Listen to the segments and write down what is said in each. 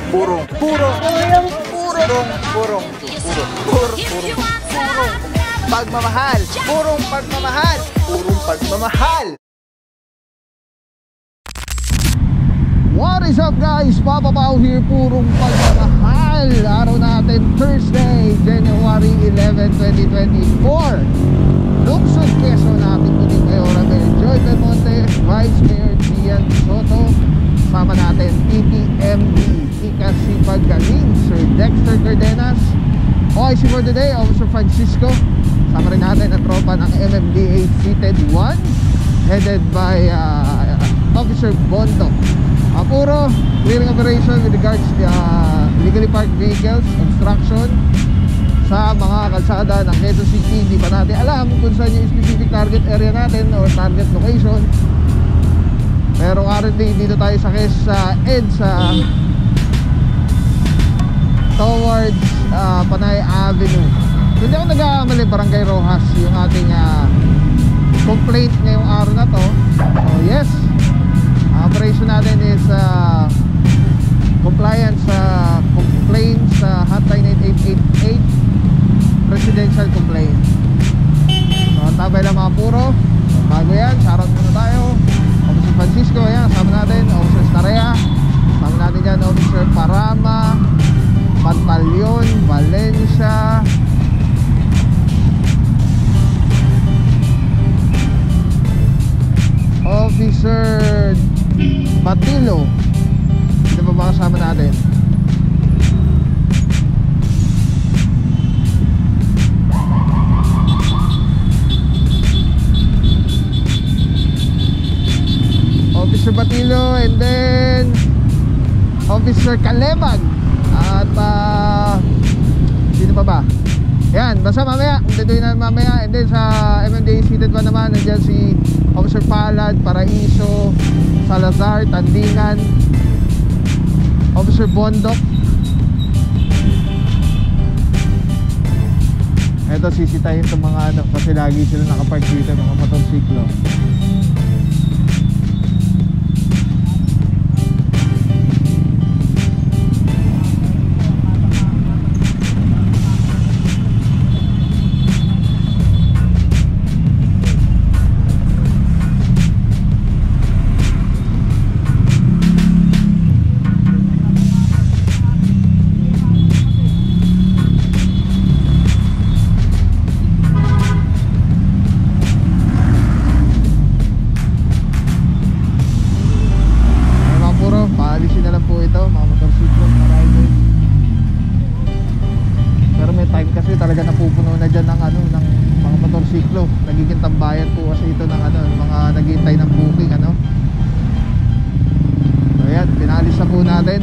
Purong pagmamahal. Purong pagmamahal. Purong pagmamahal. What is up guys? Papa Pao here, purong pagmamahal. Araw natin Thursday, January 11, 2024. Lungsod Quezon natin kuning Mayor Mayor Joy Belmonte, Vice Mayor Gian Soto. Sama natin PPMD Ika Sipagaling, Sir Dexter Cardenas. OIC for today, Officer Francisco. Sama rin natin ang tropa ng MMDA Seated 1, headed by Officer Bondo. Puro clearing operation with regards to legally parked vehicles, obstruction sa mga kalsada ng Quezon City. Hindi pa natin alam kung saan yung specific target area natin or target location. Pero currently dito tayo sa EDSA towards Panay Avenue. Hindi ako nag-aamali, Barangay Rojas yung ating complaint ngayong araw na to. So yes, operation natin is compliance complaints hotline 8888 presidential complaint. So tabay lang mga puro. So, bago yan, shoutout muna tayo. Officer Francisco, ayan, kasama natin. Officer Starea, kasama natin dyan. Officer Parama, Pantaleon, Valencia, Officer Batilo. Sino pa ba kasama natin? Officer Batilo, and then Officer Kalebag. At sino pa ba? Yan, basta mamaya dituin na mamaya. And then sa MMDA Seated 1 naman, nandiyan si Officer Palad, Paraiso, Salazar, Tandingan, Officer Bondok. Eto, sisitahin itong mga kasi lagi sila nakapark dito, mga motorsiklo. Nagiging tambayan po kasi ito ng mga naghihintay ng booking So ayan, pinalis na po natin.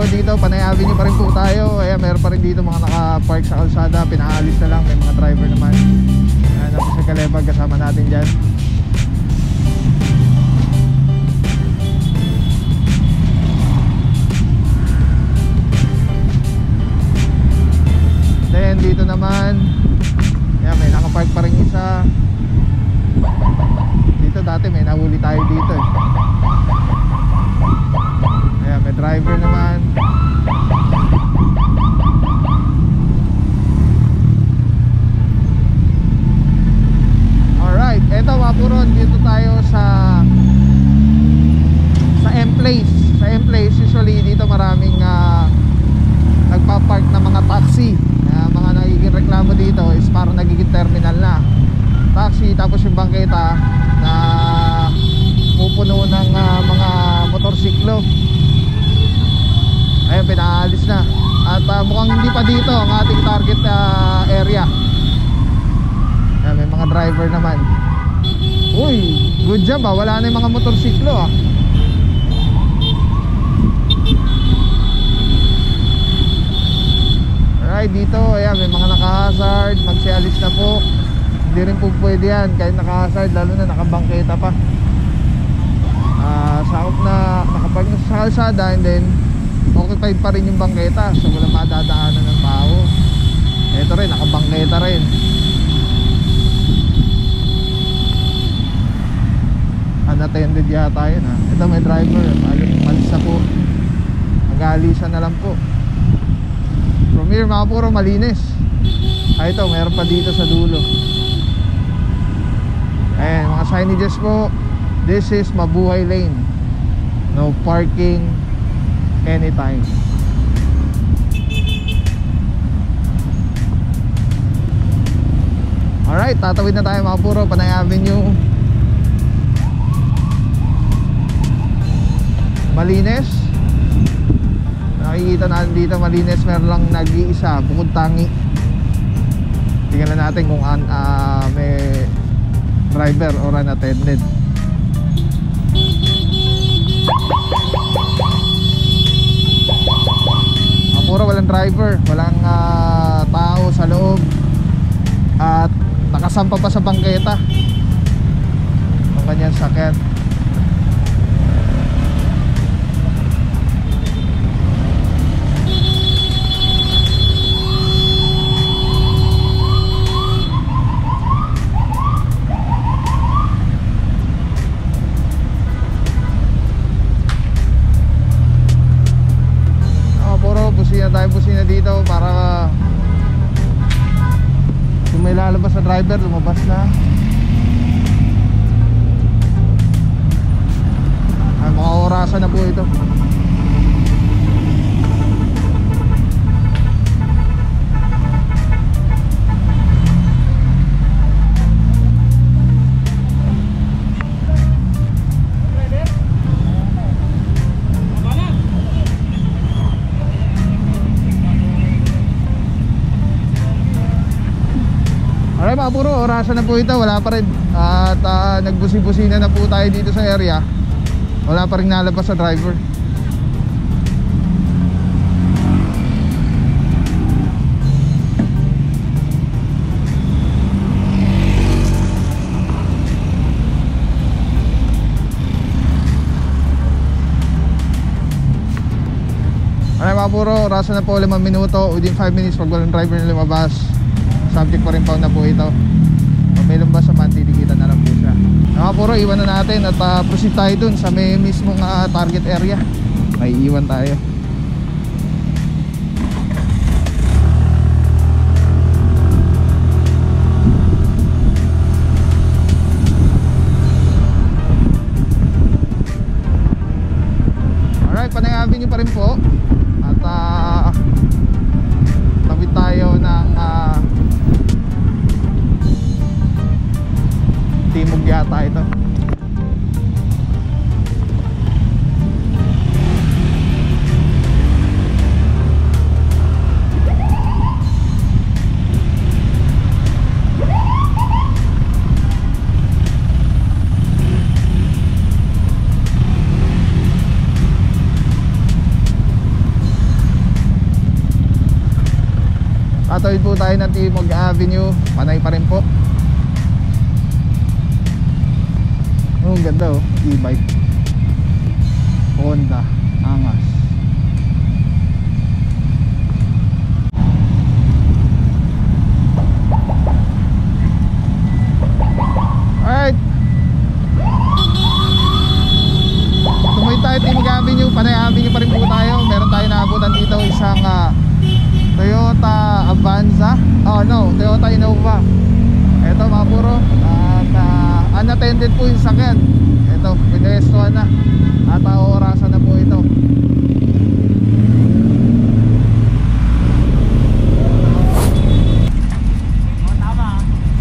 Dito, Panay Avenue pa rin po tayo. Ayan, meron pa rin dito mga naka-park sa kalsada. Pinaalis na lang, may mga driver naman. Ayan, sa Kalebag kasama natin dyan. Then dito naman, ayan, may naka-park pa rin isa. Dito dati may nahuli tayo dito Ayan, may driver naman. Alright, eto mga puron, dito tayo sa M-Place. Sa M-Place, usually dito maraming nagpapark na mga taxi. Mga nagiging reklamo dito is parang nagiging terminal na taxi, tapos yung bangketa na pupuno ng mga motorsiklo. Ayun, pinaalis na. At mukhang hindi pa dito ang ating target area. Ayan, may mga driver naman. Uy, good job wala na yung mga motorsiklo mag-ride dito, ayan, may mga naka-hazard, magsialis na po. Hindi rin po pwede yan kahit naka-hazard, lalo na nakabangketa pa. Sakop na nakapag sa kalsada, and then occupied pa rin yung bangketa, so walang madadaanan ng tao. Ito rin, nakabangketa rin. Unattended yata yun ha. Ito may driver, malis na po, mag-aalisan na lang po. From here mga puro malinis. Ito, mayroon pa dito sa dulo. Ayan, mga signages po. This is Mabuhay Lane, no parking anytime. Alright, tatawid na tayo mga puro, Panay Avenue. Malinis. Nakikita natin dito malinis, meron lang nag-iisa, bukod tangi. Tingnan natin kung may driver or unattended. Puro walang driver, walang tao sa loob, at nakasampa pa sa bangketa ng kanyang sakyan. Busina dito para kung may lalabas sa driver, lumabas na. Mga orasan na po ito. Mga puro, orasan na po ito, wala pa rin. At nagbusi-busina na po tayo dito sa area. Wala pa rin nalabas sa driver. Alright mga puro, orasan na po 5 minuto. Within 5 minutes pag walang driver na lumabas, subject pa rin po na po ito. Kung may lumbas naman, titikitan na lang po siya. Mga puro, iwan na natin at proceed tayo dun sa may mismong target area. May iwan tayo. Alright, Panay Avenue pa rin po. At tawid tayo ng timog yata ito. Tatawid po tayo ng Timog Avenue. Panay pa rin po. Oh, ganda oh, e-bike Honda, angas. Alright, tumuloy tayo Timog Avenue, Panay Avenue pa rin po tayo. Meron tayo naabutan dito isang Toyota Avanza. Oh no, Toyota Innova. Ito mga puro. At unattended po yung sakyan. Ito, pinestuhan na. At orasan na po ito.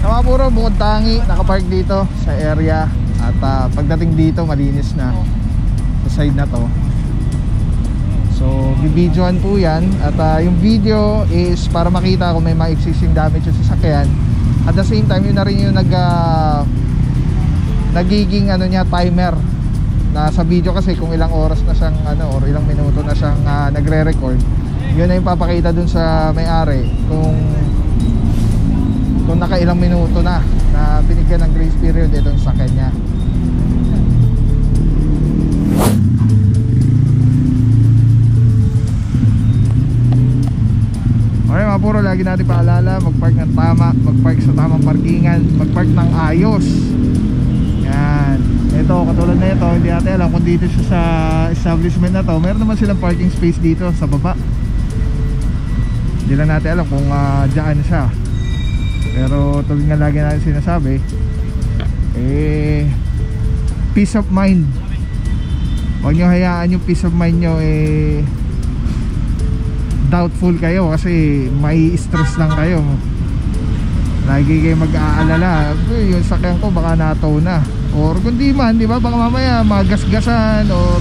Mga puro, bukod tangi, nakapark dito sa area. At pagdating dito, malinis na sa side na to. So, bibidyoan po yan. At yung video is para makita kung may mga existing damage sa sasakyan. At the same time, yun na rin yung nagiging niya, timer na sa video, kasi kung ilang oras na siyang or ilang minuto na siyang nagre-record, Yun na yung papakita dun sa may-ari kung nakailang minuto na binigyan ng grace period itong sakyan niya. Okay mga puro, lagi natin paalala, mag-park ng tama, mag-park sa tamang parkingan, mag-park ng ayos. Yan. Ito, katulad na ito, hindi natin alam kung dito siya sa establishment na to. Meron naman silang parking space dito sa baba. Hindi lang natin alam kung dyan siya. Pero tulad nga lagi natin sinasabi, peace of mind. Huwag nyo hayaan yung peace of mind nyo doubtful kayo, kasi may stress lang kayo. Lagi kayo mag-aalala, yung sakyan ko baka nataw na, or kundi man, di ba, baka mamaya magasgasan, or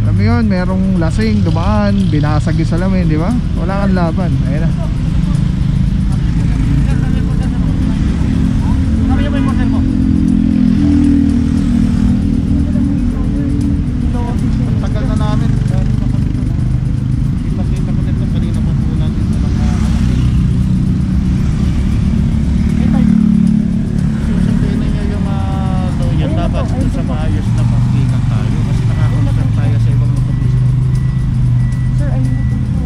alam mo yun, merong lasing dumaan, binasag yung salamin, di ba? Wala kang laban. Ayun na. Tagal na namin. Kita ko nito kanina pa po natin sa mga susundin na niya yung loyan. Dapat sa maayos na parkingan tayo kasi nakakonsert tayo sa ibang motorista. Sir, ayun na po po.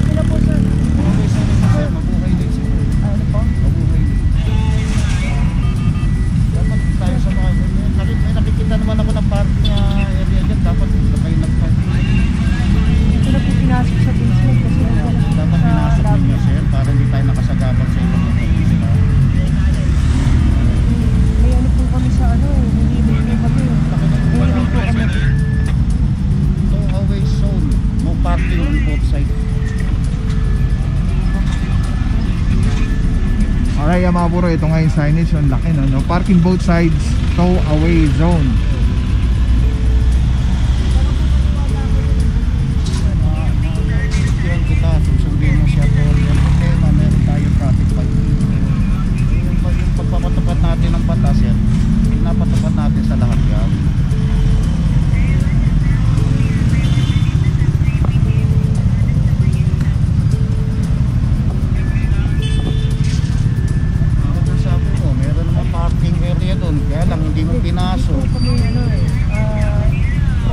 Sila po, sir. Okay, sir, mabuhay din sir. Ano po? Mabuhay din. Dapat tayo sa mga may nakikita naman ako ng parking area dyan. Dapat kayo nag-parking. Ito na po pinasok sa basement kasi Dapat pinasok niyo sir para hindi tayo nakasagabal sa ibang motorista. may ano po kami sa ano, hindi po kami. Hindi po kami. No away zone, no parking on both sides. Alright mga puro, ito nga yung signage, yung laki no? Parking both sides, tow away zone. Yun kita, susundin mo siya to. Yung problema, meron tayo traffic fighting. Yung pagpapatapat natin ng batas yan, pinapatapat natin sa lahat yan. Sabi mo, meron naman parking area doon, kaya lang hindi mo pinasok. Hindi po kami ano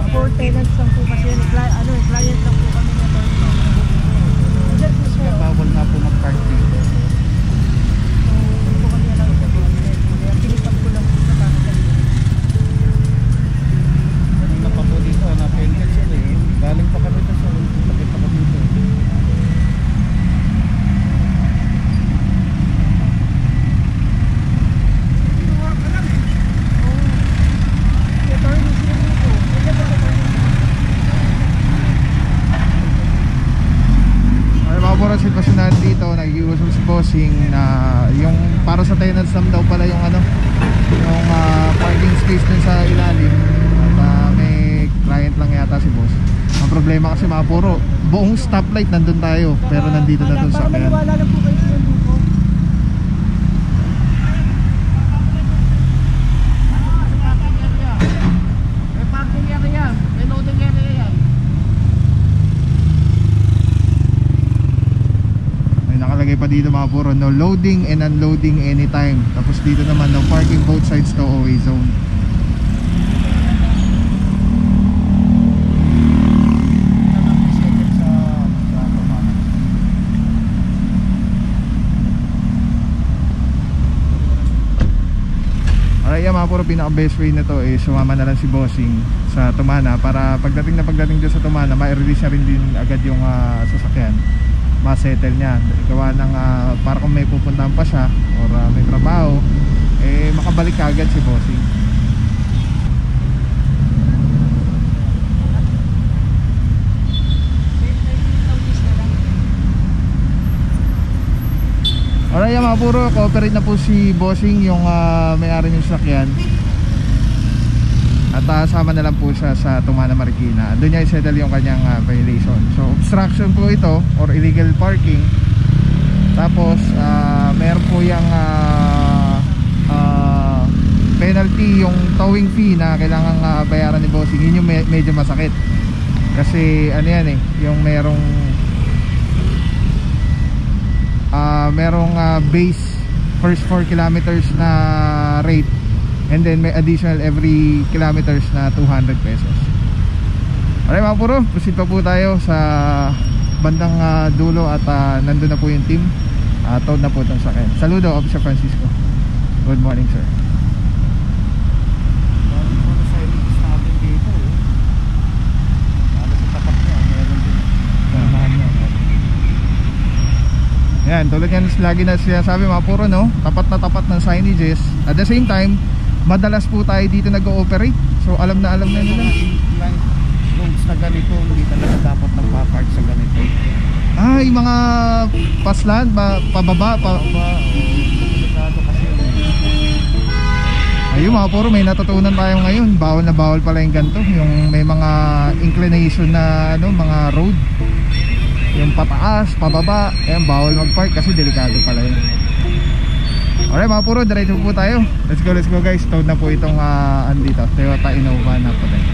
for tenants lang po kasi client lang po kami na to. Kaya bawal na po mag-park dito. So, hindi po kami alam sa business. Kaya pinipat ko lang po sa bakit. Kanina pa po dito, na-pendant sila eh. Galing pa kami dito, nakita ko dito. Sitwasyon natin dito, nag-iusap si Bossing na yung para sa tenants naman daw pala yung yung parking space dun sa ilalim, at may client lang yata si Boss. Ang problema kasi mga puro, buong stoplight nandun tayo, pero nandito na dun sa kaya. Wala lang po kayo sa dito. May parking area, may loading area yan. Nakalagay pa dito mga puro, no loading and unloading anytime. Tapos dito naman, no parking both sides to away zone. Alright yan mga puro, pinaka best way na to sumama na lang si Bossing sa Tumana para pagdating doon sa Tumana, ma-release na rin din agad yung sasakyan, ma-settle niya, gawa ng para kung may pupuntahan pa siya or may trabaho, makabalik agad si Bossing. Alright mga puro, cooperate na po si Bossing, yung may-ari ng sasakyan, at sama na lang po siya sa Tumana, Marikina. Doon niya i-settle yung kanyang violation. So obstruction po ito or illegal parking. Tapos meron po yung penalty, yung towing fee na kailangan bayaran ni bossing, yun yung medyo masakit. Kasi ano yan yung merong base first 4 kilometers na rate, and then may additional every kilometers na 200 pesos. Alright mga puro, proceed pa po tayo sa bandang dulo at nandun na po yung team. Towed na po itong sakyan. Saludo, Officer Francisco. Good morning, sir. Yan, tulad yan lagi na sinasabi mga puro, no? Tapat na tapat ng signages. At the same time, madalas po tayo dito nag-ooperate. So alam na nila. Ilang roads na ganito, hindi talaga dapat nagpa-park sa ganito. Yung mga paslan, pababa, Delikado kasi yun. Ayun mga puro, may natutunan tayo ngayon. Bawal na bawal pala yung ganito. Yung may mga inclination na mga road, yung pataas, pababa, ayan, bawal mag-park kasi delikado pala yun. Alright mga puro, diretso po tayo. Let's go guys. Towed na po itong andito, Toyota Innova na po tayo.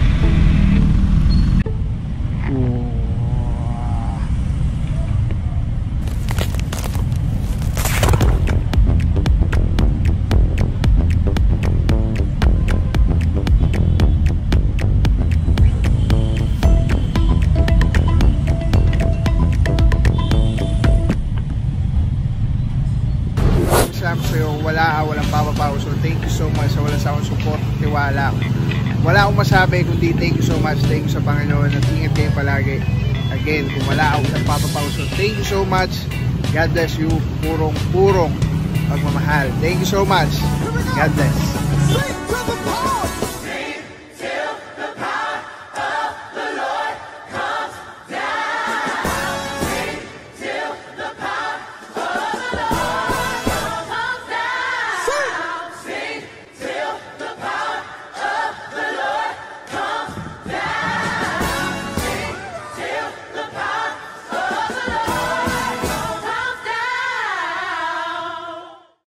Walang papapaw. So thank you so much sa walang sa akong support, tiwala. Wala akong masabi kundi thank you so much. Thank you sa Panginoon at ingat kayo palagi. Again, kung wala akong papapaw. So thank you so much. God bless you. Purong pagmamahal. Thank you so much. God bless.